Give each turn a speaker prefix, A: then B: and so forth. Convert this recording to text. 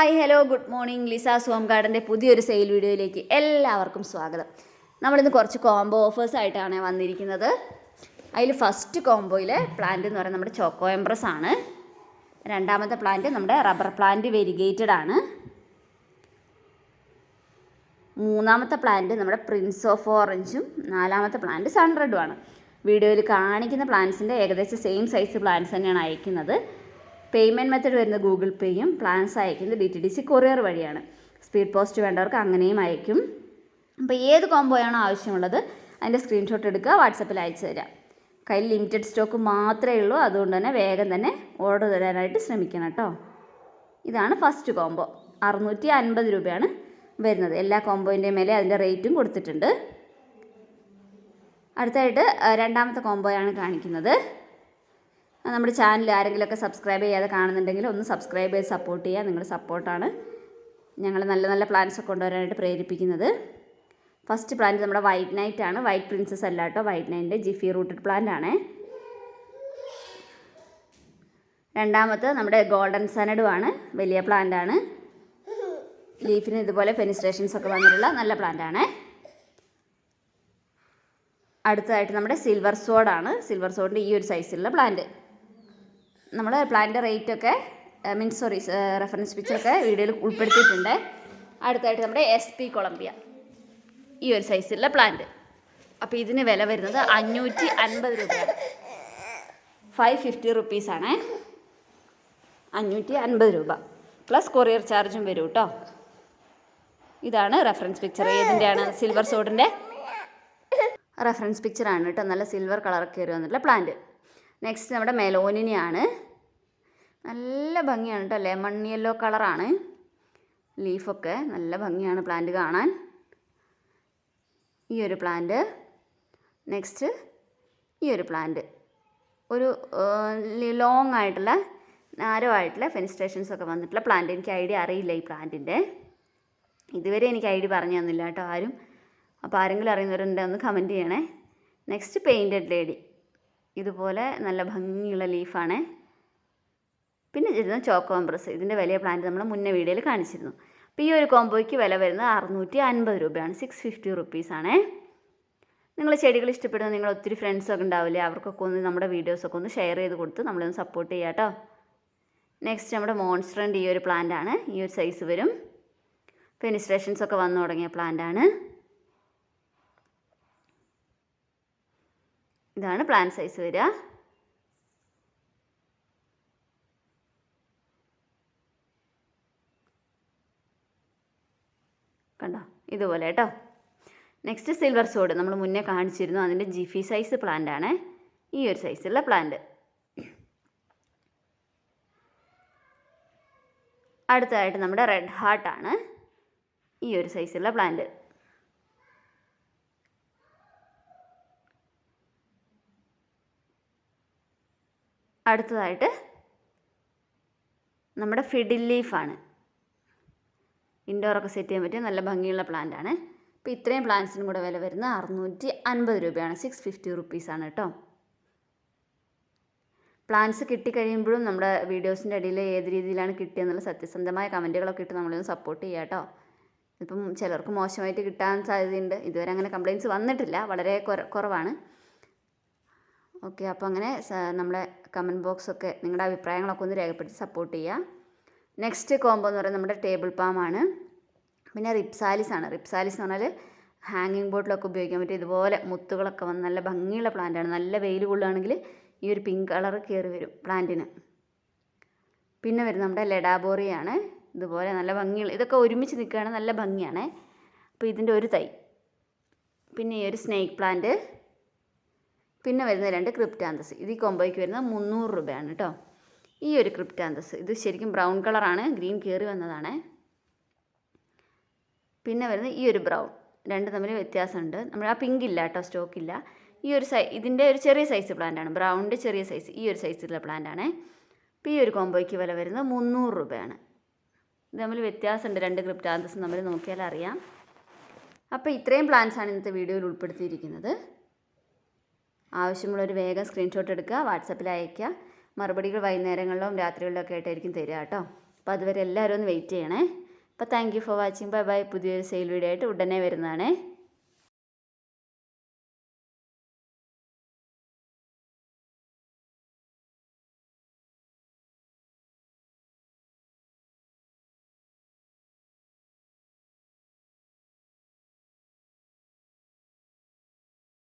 A: Hi hello good morning. Lisa's home ഗാർഡൻ്റെ പുതിയൊരു sale വീഡിയോയിലേക്ക് എല്ലാവർക്കും സ്വാഗതം. നമ്മളിന്ന് കുറച്ച് കോംബോ ഓഫേഴ്സ് ആയിട്ടാണ് വന്നിരിക്കുന്നത്. അതിൽ ഫസ്റ്റ് കോംബോയിലെ പ്ലാന്റ് എന്ന് പറയുന്നത് നമ്മുടെ ചോക്കോ എംപ്രസ് ആണ്. രണ്ടാമത്തെ പ്ലാന്റ് നമ്മുടെ റബ്ബർ പ്ലാന്റ് വെരിഗേറ്റഡ് ആണ്. മൂന്നാമത്തെ പ്ലാന്റ് നമ്മുടെ പ്രിൻസ് ഓഫ് ഓറഞ്ചും നാലാമത്തെ പ്ലാന്റ് സൺറെഡും ആണ്. വീഡിയോയിൽ കാണിക്കുന്ന പ്ലാന്റ്സിൻ്റെ ഏകദേശം സെയിം സൈസ് പ്ലാന്റ്സ് തന്നെയാണ് അയക്കുന്നത്. പേയ്മെൻറ്റ് മെത്തേഡ് വരുന്നത് ഗൂഗിൾ പേയും, പ്ലാൻസ് അയക്കുന്നത് DTDC കൊറിയർ വഴിയാണ്. സ്പീഡ് പോസ്റ്റ് വേണ്ടവർക്ക് അങ്ങനെയും അയക്കും. അപ്പോൾ ഏത് കോംബോയാണോ ആവശ്യമുള്ളത് അതിൻ്റെ സ്ക്രീൻഷോട്ട് എടുക്കുക, വാട്സപ്പിൽ അയച്ചു തരാം. കയ്യിൽ ലിമിറ്റഡ് സ്റ്റോക്ക് മാത്രമേ ഉള്ളൂ, അതുകൊണ്ട് തന്നെ വേഗം തന്നെ ഓർഡർ തരാനായിട്ട് ശ്രമിക്കണം കേട്ടോ. ഇതാണ് ഫസ്റ്റ് കോംബോ. 650 രൂപയാണ് വരുന്നത്. എല്ലാ കോംബോയിൻ്റെ മേലെ അതിൻ്റെ റേറ്റും കൊടുത്തിട്ടുണ്ട്. അടുത്തായിട്ട് രണ്ടാമത്തെ കോംബോയാണ് കാണിക്കുന്നത്. നമ്മുടെ ചാനൽ ആരെങ്കിലുമൊക്കെ സബ്സ്ക്രൈബ് ചെയ്യാതെ കാണുന്നുണ്ടെങ്കിൽ ഒന്ന് സബ്സ്ക്രൈബ് ചെയ്ത് സപ്പോർട്ട് ചെയ്യുക. നിങ്ങളുടെ സപ്പോർട്ടാണ് ഞങ്ങൾ നല്ല നല്ല പ്ലാന്റ്സ് കൊണ്ടുവരാനായിട്ട് പ്രേരിപ്പിക്കുന്നത്. ഫസ്റ്റ് പ്ലാന്റ് നമ്മുടെ വൈറ്റ് നൈറ്റ് ആണ്. വൈറ്റ് പ്രിൻസസ് അല്ല കേട്ടോ, വൈറ്റ് നൈറ്റിൻ്റെ ജിഫി റൂട്ടഡ് പ്ലാന്റ് ആണ്. രണ്ടാമത്തെ നമ്മുടെ ഗോൾഡൻ സനഡും ആണ്. വലിയ പ്ലാന്റ് ആണ്. ലീഫിന് ഇതുപോലെ ഫെനിസ്ട്രേഷൻസ് ഒക്കെ വന്നിട്ടുള്ള നല്ല പ്ലാന്റ് ആണ്. അടുത്തതായിട്ട് നമ്മുടെ സിൽവർ സോഡാണ്. സിൽവർ സോഡിൻ്റെ ഈ ഒരു സൈസിലുള്ള പ്ലാന്റ്. നമ്മൾ പ്ലാന്റിൻ്റെ റേറ്റൊക്കെ റെഫറൻസ് പിക്ചറൊക്കെ വീഡിയോയിൽ ഉൾപ്പെടുത്തിയിട്ടുണ്ട്. അടുത്തായിട്ട് നമ്മുടെ SP കൊളംബിയ ഈ ഒരു സൈസിലുള്ള പ്ലാന്റ്. അപ്പോൾ ഇതിന് വില വരുന്നത് 550 രൂപയാണ്. 550 റുപ്പീസാണ്. 550 രൂപ പ്ലസ് കൊറിയർ ചാർജും വരും കേട്ടോ. ഇതാണ് റെഫറൻസ് പിക്ചർ. ഏതിൻ്റെയാണ്? സിൽവർ സോഡിൻ്റെ റെഫറൻസ് പിക്ചറാണ് കേട്ടോ. നല്ല സിൽവർ കളർ കയറി വന്നിട്ടുള്ള പ്ലാന്റ്. നെക്സ്റ്റ് നമ്മുടെ മെലോനിനെയാണ്. നല്ല ഭംഗിയാണ് കേട്ടോ. ലെമൺ യെല്ലോ കളറാണ്. ലീഫൊക്കെ നല്ല ഭംഗിയാണ് പ്ലാന്റ് കാണാൻ. ഈ ഒരു പ്ലാന്റ്. നെക്സ്റ്റ് ഈ ഒരു പ്ലാന്റ്. ഒരു ലോങ് ആയിട്ടുള്ള നാരോ ആയിട്ടുള്ള ഫെനിസ്ട്രേഷൻസ് ഒക്കെ വന്നിട്ടുള്ള പ്ലാന്റ്. എനിക്ക് ഐഡിയ അറിയില്ല ഈ പ്ലാന്റിൻ്റെ. ഇതുവരെ എനിക്ക് ഐഡിയ പറഞ്ഞു തന്നില്ല കേട്ടോ ആരും. അപ്പോൾ ആരെങ്കിലും അറിയുന്നവരുണ്ടെങ്കിൽ ഒന്ന് കമൻറ്റ് ചെയ്യണേ. Next painted lady. ഇതുപോലെ നല്ല ഭംഗിയുള്ള ലീഫാണ്. പിന്നെ ഇരുന്ന ചോക്കോ എംപ്രസ്. ഇതിൻ്റെ വലിയ പ്ലാന്റ് നമ്മൾ മുന്നേ വീഡിയോയിൽ കാണിച്ചിരുന്നു. അപ്പോൾ ഈ ഒരു കോംബോയ്ക്ക് വില വരുന്നത് 650 രൂപയാണ്. 650 റുപ്പീസാണ്. നിങ്ങൾ ചെടികൾ ഇഷ്ടപ്പെടുന്ന നിങ്ങൾ ഒത്തിരി ഫ്രണ്ട്സൊക്കെ ഉണ്ടാവില്ലേ, അവർക്കൊക്കെ ഒന്ന് നമ്മുടെ വീഡിയോസൊക്കെ ഒന്ന് ഷെയർ ചെയ്ത് കൊടുത്ത് നമ്മളൊന്ന് സപ്പോർട്ട് ചെയ്യാം കേട്ടോ. നെക്സ്റ്റ് നമ്മുടെ മോൺസ്റ്ററിൻ്റെ ഈ ഒരു പ്ലാന്റ് ആണ്. ഈ ഒരു സൈസ് വരും. ഫെനിസ്ട്രേഷൻസ് ഒക്കെ വന്നു തുടങ്ങിയ പ്ലാന്റ് ആണ്. ഇതാണ് പ്ലാന്റ് സൈസ് വരിക. കണ്ടോ, ഇതുപോലെ കേട്ടോ. നെക്സ്റ്റ് സിൽവർ സോഡ് നമ്മൾ മുന്നേ കാണിച്ചിരുന്നു. അതിൻ്റെ ജിഫി സൈസ് പ്ലാന്റ് ആണ്. ഈ ഒരു സൈസുള്ള പ്ലാന്റ്. അടുത്തതായിട്ട് നമ്മുടെ റെഡ് ഹാർട്ടാണ്. ഈ ഒരു സൈസുള്ള പ്ലാന്റ്. അടുത്തതായിട്ട് നമ്മുടെ ഫിഡിൽ ലീഫാണ്. ഇൻഡോറൊക്കെ സെറ്റ് ചെയ്യാൻ പറ്റിയ നല്ല ഭംഗിയുള്ള പ്ലാന്റ് ആണ്. അപ്പോൾ ഇത്രയും പ്ലാന്റ്സിനും കൂടെ വില വരുന്നത് 650 രൂപയാണ്. 650 റുപ്പീസാണ് കേട്ടോ. പ്ലാന്റ്സ് കിട്ടിക്കഴിയുമ്പോഴും നമ്മുടെ വീഡിയോസിൻ്റെ ഇടയിൽ ഏത് രീതിയിലാണ് കിട്ടിയെന്നുള്ള സത്യസന്ധമായ കമൻറ്റുകളൊക്കെ ഇട്ട് നമ്മളൊന്ന് സപ്പോർട്ട് ചെയ്യാം കേട്ടോ. ഇപ്പം ചിലർക്ക് മോശമായിട്ട് കിട്ടാൻ സാധ്യതയുണ്ട്. ഇതുവരെ അങ്ങനെ കംപ്ലയിൻറ്റ്സ് വന്നിട്ടില്ല, വളരെ കുറവാണ്. ഓക്കെ, അപ്പോൾ അങ്ങനെ നമ്മുടെ കമൻറ്റ് ബോക്സൊക്കെ നിങ്ങളുടെ അഭിപ്രായങ്ങളൊക്കെ ഒന്ന് രേഖപ്പെടുത്തി സപ്പോർട്ട് ചെയ്യുക. നെക്സ്റ്റ് കോംബോ എന്ന് പറയുന്നത് നമ്മുടെ ടേബിൾ പാം ആണ്. പിന്നെ റിപ്സാലിസ് ആണ്. റിപ്സാലിസ് എന്ന് പറഞ്ഞാൽ ഹാങ്ങിങ് ബോട്ടിലൊക്കെ ഉപയോഗിക്കാൻ പറ്റും. ഇതുപോലെ മുത്തുകളൊക്കെ വന്ന് നല്ല ഭംഗിയുള്ള പ്ലാന്റാണ്. നല്ല വെയിൽ കൊള്ളുകയാണെങ്കിൽ ഈ ഒരു പിങ്ക് കളർ കയറി വരും പ്ലാന്റിന്. പിന്നെ വരുന്നത് നമ്മുടെ ലെഡാബോറിയാണ്. ഇതുപോലെ നല്ല ഭംഗിയുള്ള, ഇതൊക്കെ ഒരുമിച്ച് നിൽക്കുകയാണ്, നല്ല ഭംഗിയാണ്. അപ്പോൾ ഇതിൻ്റെ ഒരു തൈ. പിന്നെ ഈ ഒരു സ്നേക്ക് പ്ലാന്റ്. പിന്നെ വരുന്ന 2 ക്രിപ്റ്റാന്തസ്. ഇത് ഈ കോംബോയ്ക്ക് വരുന്നത് 300 രൂപയാണ് കേട്ടോ. ഈ ഒരു ക്രിപ്റ്റാന്തസ് ഇത് ശരിക്കും ബ്രൗൺ കളറാണ്, ഗ്രീൻ കയറി വന്നതാണ്. പിന്നെ വരുന്നത് ഈ ഒരു ബ്രൗൺ. രണ്ട് തമ്മിൽ വ്യത്യാസമുണ്ട്. നമ്മൾ ആ പിങ്ക് ഇല്ല കേട്ടോ, സ്റ്റോക്കില്ല. ഈ ഒരു ഇതിൻ്റെ ഒരു ചെറിയ സൈസ് പ്ലാന്റാണ്. ബ്രൗണിൻ്റെ ചെറിയ സൈസ്, ഈ ഒരു സൈസിലുള്ള പ്ലാന്റാണ്. അപ്പോൾ ഈ ഒരു കോംബോയ്ക്ക് വില വരുന്നത് 300 രൂപയാണ്. ഇത് തമ്മിൽ വ്യത്യാസമുണ്ട്. 2 ക്രിപ്റ്റാന്തസും തമ്മിൽ നോക്കിയാൽ അറിയാം. അപ്പോൾ ഇത്രയും പ്ലാന്റ്സാണ് ഇന്നത്തെ വീഡിയോയിൽ ഉൾപ്പെടുത്തിയിരിക്കുന്നത്. ആവശ്യമുള്ളവർ വേഗം സ്ക്രീൻഷോട്ട് എടുക്കുക, വാട്സപ്പിൽ അയയ്ക്കുക. മറുപടികൾ വൈകുന്നേരങ്ങളിലും രാത്രികളിലൊക്കെ ആയിട്ടായിരിക്കും തരിക കേട്ടോ. അപ്പോൾ അതുവരെ എല്ലാവരും ഒന്ന് വെയിറ്റ് ചെയ്യണേ. അപ്പോൾ thank you for watching. Bye bye. പുതിയൊരു സെയിൽ വീഡിയോ ആയിട്ട് ഉടനെ വരുന്നതാണേ.